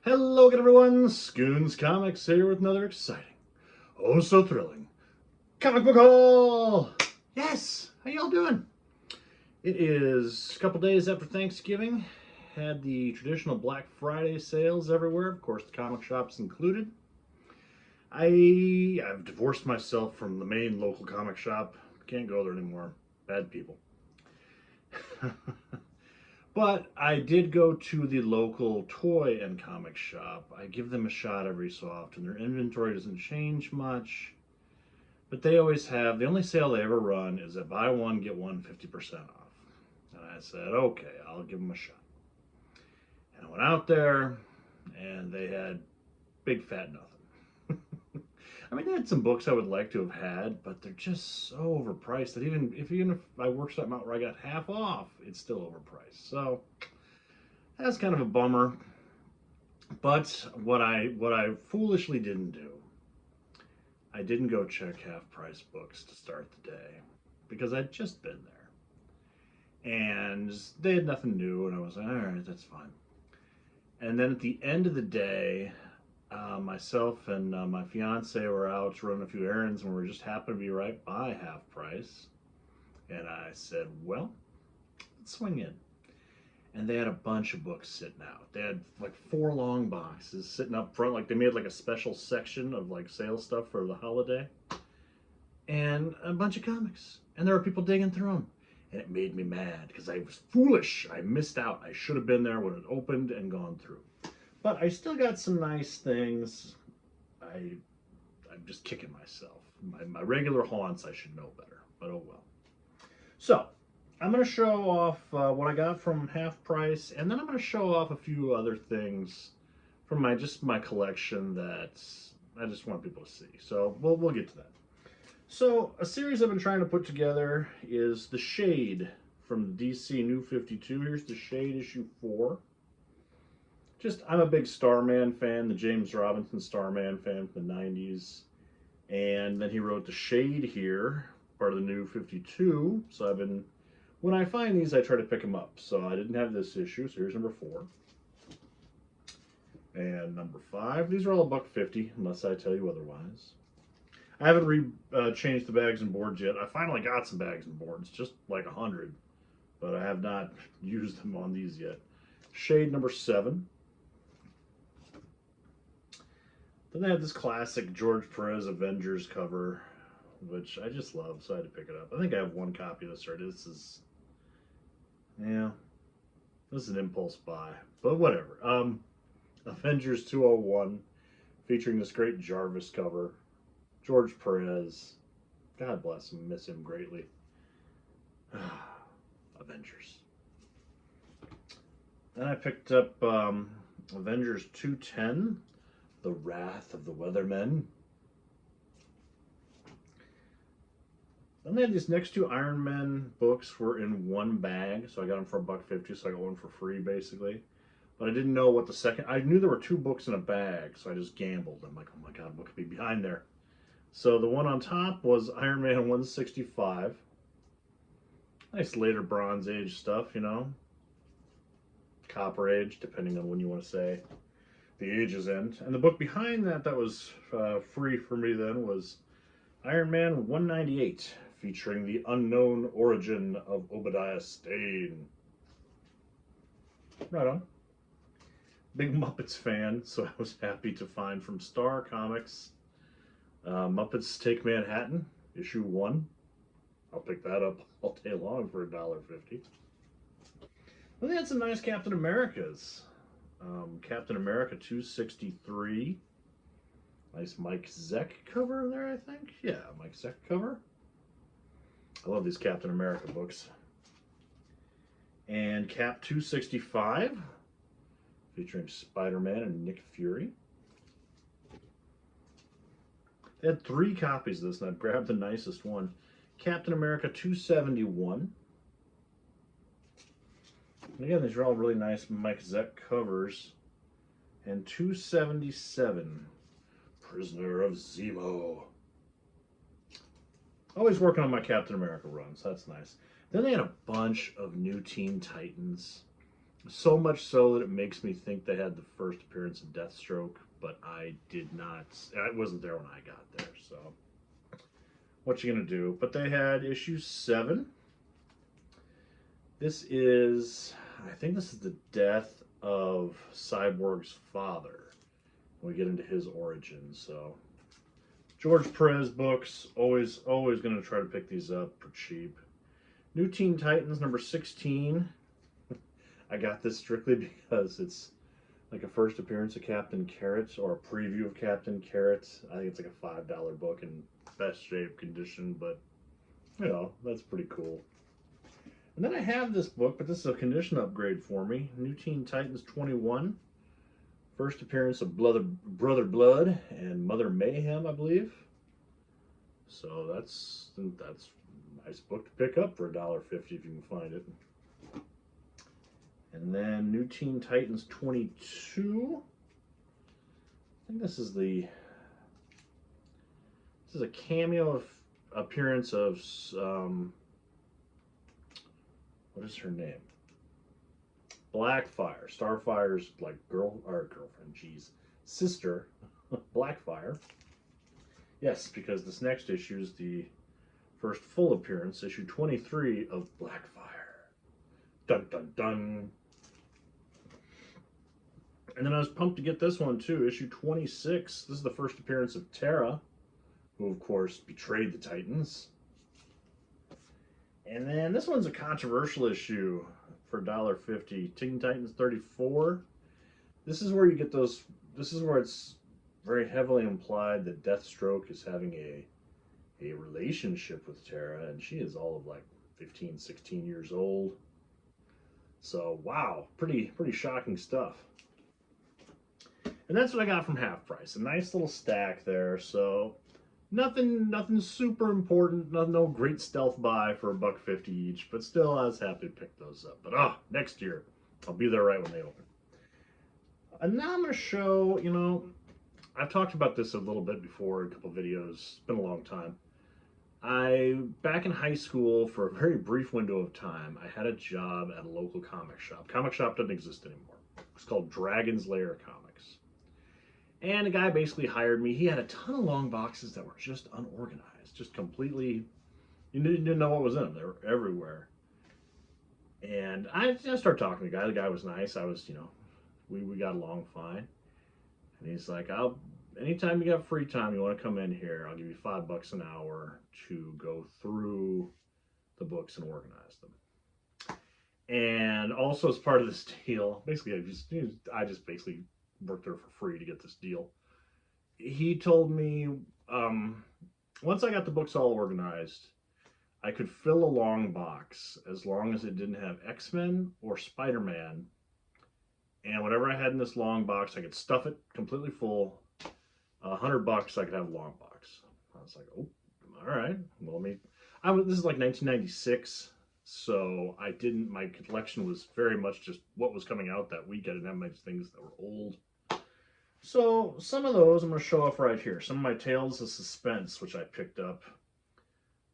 Hello again, everyone. Scoons Comics here with another exciting, oh so thrilling comic book haul. Yes, how y'all doing? It is a couple days after Thanksgiving. Had the traditional Black Friday sales everywhere, of course, the comic shops included. I've divorced myself from the main local comic shop. Can't go there anymore. Bad people. But I did go to the local toy and comic shop. I give them a shot every so often. Their inventory doesn't change much, but they always have the only sale they ever run is that buy one, get one 50% off. And I said, okay, I'll give them a shot. And I went out there and they had big fat nothing. I mean, they had some books I would like to have had, but they're just so overpriced that even if I work something out where I got half off, it's still overpriced. So that's kind of a bummer. But what I foolishly didn't do, I didn't go check half price books to start the day because I'd just been there and they had nothing new, and I was like, all right, that's fine. And then at the end of the day, myself and my fiance were out running a few errands, and we just happened to be right by half price. And I said, well, let's swing in. And they had a bunch of books sitting out. They had like four long boxes sitting up front, like they made like a special section of like sales stuff for the holiday, and a bunch of comics. And there were people digging through them, and it made me mad because I was foolish. I missed out. I should have been there when it opened and gone through. But I still got some nice things. I I'm just kicking myself. My regular haunts, I should know better, but oh well. So I'm going to show off what I got from half price, and then I'm going to show off a few other things from my collection that I just want people to see. So we'll get to that. So a series I've been trying to put together is The Shade from DC New 52. Here's The Shade issue 4. Just I'm a big Starman fan, the James Robinson Starman fan from the 90s. And then he wrote The Shade here, part of the New 52. So when I find these, I try to pick them up. So I didn't have this issue, so here's number 4. And number 5. These are all $1.50, unless I tell you otherwise. I haven't changed the bags and boards yet. I finally got some bags and boards, just like 100, but I have not used them on these yet. Shade number 7. Then they had this classic George Perez Avengers cover, which I just love, so I had to pick it up. I think I have one copy of this already. Yeah, this is an impulse buy, but whatever. Avengers 201, featuring this great Jarvis cover. George Perez, God bless him, miss him greatly. Avengers. Then I picked up Avengers 210, The Wrath of the Weathermen. Then they had these next two Iron Man books were in one bag, so I got them for $1.50, so I got one for free basically. But I didn't know what the second. I knew there were two books in a bag, so I just gambled. I'm like, oh my god, what could be behind there? So the one on top was Iron Man 165. Nice later Bronze Age stuff, you know. Copper Age, depending on when you want to say the ages end. And the book behind that was free for me then was Iron Man 198, featuring the unknown origin of Obadiah Stane. Right on. Big Muppets fan, so I was happy to find from Star Comics Muppets Take Manhattan, issue 1. I'll pick that up all day long for $1.50. Well, they had some nice Captain Americas. Captain America 263. Nice Mike Zeck cover there, I think. Yeah, Mike Zeck cover. I love these Captain America books. And Cap 265, featuring Spider-Man and Nick Fury. They had 3 copies of this, and I grabbed the nicest one. Captain America 271. And again, these are all really nice Mike Zeck covers. And 277, Prisoner of Zemo. Always working on my Captain America runs. That's nice. Then they had a bunch of new Teen Titans. So much so that it makes me think they had the first appearance of Deathstroke, but I did not. I wasn't there when I got there, so what you gonna do? But they had issue 7. This is, I think this is the death of Cyborg's father. We get into his origin, so George Perez books, always going to try to pick these up for cheap. New Teen Titans number 16. I got this strictly because it's like a first appearance of Captain Carrot or a preview of Captain Carrot. I think it's like a $5 book in best shape condition, but you know, that's pretty cool. And then I have this book, but this is a condition upgrade for me. New Teen Titans 21. First appearance of Brother Blood and Mother Mayhem, I believe. So that's a nice book to pick up for $1.50 if you can find it. And then New Teen Titans 22. I think this is a cameo appearance of what is her name? Blackfire, Starfire's like girlfriend, sister, Blackfire. Yes, because this next issue is the first full appearance, issue 23 of Blackfire. Dun dun dun. And then I was pumped to get this one too, issue 26. This is the first appearance of Terra, who of course betrayed the Titans. And then this one's a controversial issue for $1.50. Teen Titans 34. This is where you get those. This is where it's very heavily implied that Deathstroke is having a relationship with Terra, and she is all of like 15, 16 years old. So wow, pretty shocking stuff. And that's what I got from Half Price. A nice little stack there. So nothing super important. No great stealth buy for $1.50 each, but still I was happy to pick those up. But next year I'll be there right when they open. And now I'm going to show, you know, I've talked about this a little bit before in a couple videos. It's been a long time. Back in high school, for a very brief window of time, I had a job at a local comic shop. Comic shop doesn't exist anymore. It's called Dragon's Lair Comics. And a guy basically hired me. He had a ton of long boxes that were just unorganized, just completely, you didn't know what was in them. They were everywhere. And I started talking to the guy. The guy was nice. I was, you know, we got along fine. And he's like, anytime you got free time, you want to come in here, I'll give you $5 an hour to go through the books and organize them. And also as part of this deal, basically I just basically worked there for free to get this deal. He told me once I got the books all organized, I could fill a long box as long as it didn't have X-Men or Spider-Man. And whatever I had in this long box, I could stuff it completely full. $100, I could have a long box. I was like, oh, all right. Well, this is like 1996, so my collection was very much just what was coming out that week. I didn't have many things that were old. So some of those I'm going to show off right here. Some of my Tales of Suspense, which I picked up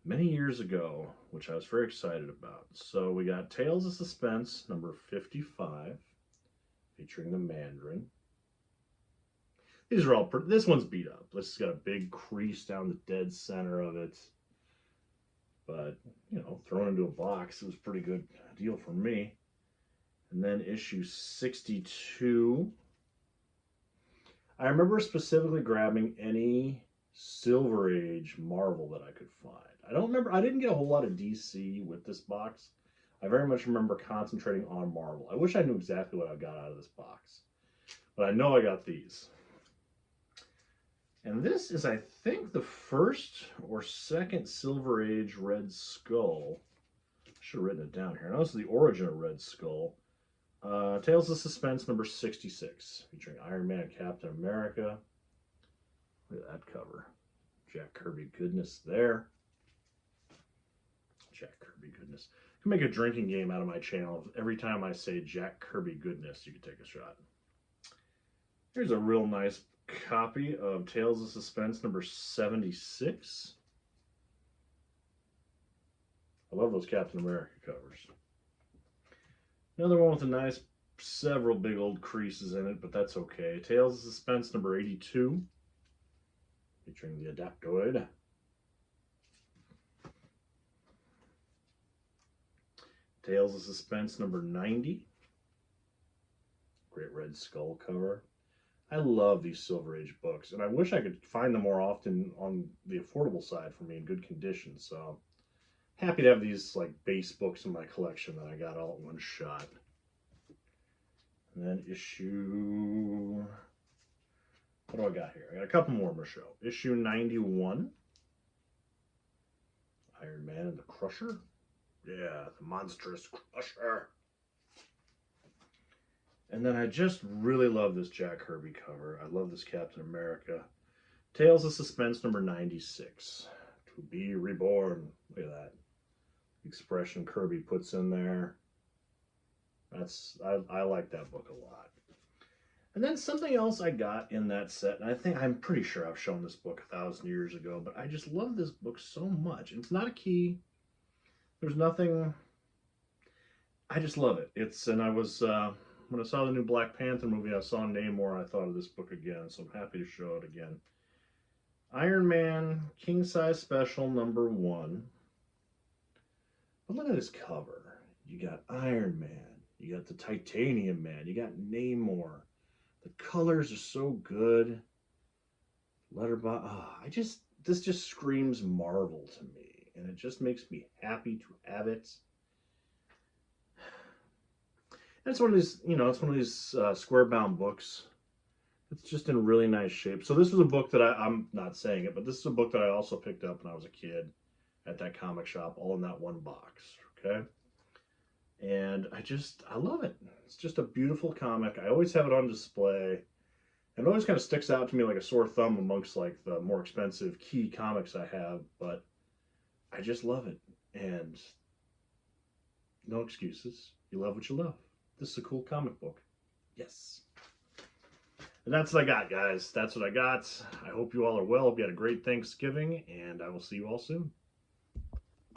many years ago, which I was very excited about. So we got Tales of Suspense, number 55. Featuring the Mandarin. These are all this one's beat up. This has got a big crease down the dead center of it. But, you know, thrown into a box, it was a pretty good deal for me. And then issue 62. I remember specifically grabbing any Silver Age Marvel that I could find. I didn't get a whole lot of DC with this box. I very much remember concentrating on Marvel. I wish I knew exactly what I got out of this box. But I know I got these. And this is, I think, the first or second Silver Age Red Skull. I should have written it down here. Now this is the origin of Red Skull. Tales of Suspense number 66. Featuring Iron Man and Captain America. Look at that cover. Jack Kirby goodness there. Jack Kirby goodness. I can make a drinking game out of my channel. Every time I say Jack Kirby goodness, you can take a shot. Here's a real nice copy of Tales of Suspense number 76. I love those Captain America covers. Another one with a nice several big old creases in it, but that's okay. Tales of Suspense number 82, featuring the Adaptoid. Tales of Suspense number 90, Great Red Skull cover. I love these Silver Age books, and I wish I could find them more often on the affordable side for me in good condition. So happy to have these like base books in my collection that I got all in one shot. And then issue, what do I got here? I got a couple more to show. Issue 91, Iron Man and the Crusher. Yeah, the monstrous Crusher. And then I just really love this Jack Kirby cover. I love this Captain America. Tales of Suspense number 96. To be reborn. Look at that expression Kirby puts in there. I like that book a lot. And then something else I got in that set, and I'm pretty sure I've shown this book 1,000 years ago, but I just love this book so much. It's not a key. There's nothing. I just love it. And I was when I saw the new Black Panther movie, I saw Namor, and I thought of this book again, so I'm happy to show it again. Iron Man King Size Special number 1. But look at this cover. You got Iron Man. You got the Titanium Man. You got Namor. The colors are so good. Letterbox. This just screams Marvel to me, and it just makes me happy to have it. And it's one of these, it's one of these square bound books. It's just in really nice shape. So this was a book that I'm not saying it, but this is a book that I also picked up when I was a kid at that comic shop, all in that one box. Okay. And I love it. It's just a beautiful comic. I always have it on display. And it always kind of sticks out to me like a sore thumb amongst like the more expensive key comics I have, but I just love it. And no excuses. You love what you love. This is a cool comic book. Yes. And that's what I got, guys. That's what I got. I hope you all are well. Hope you had a great Thanksgiving, and I will see you all soon.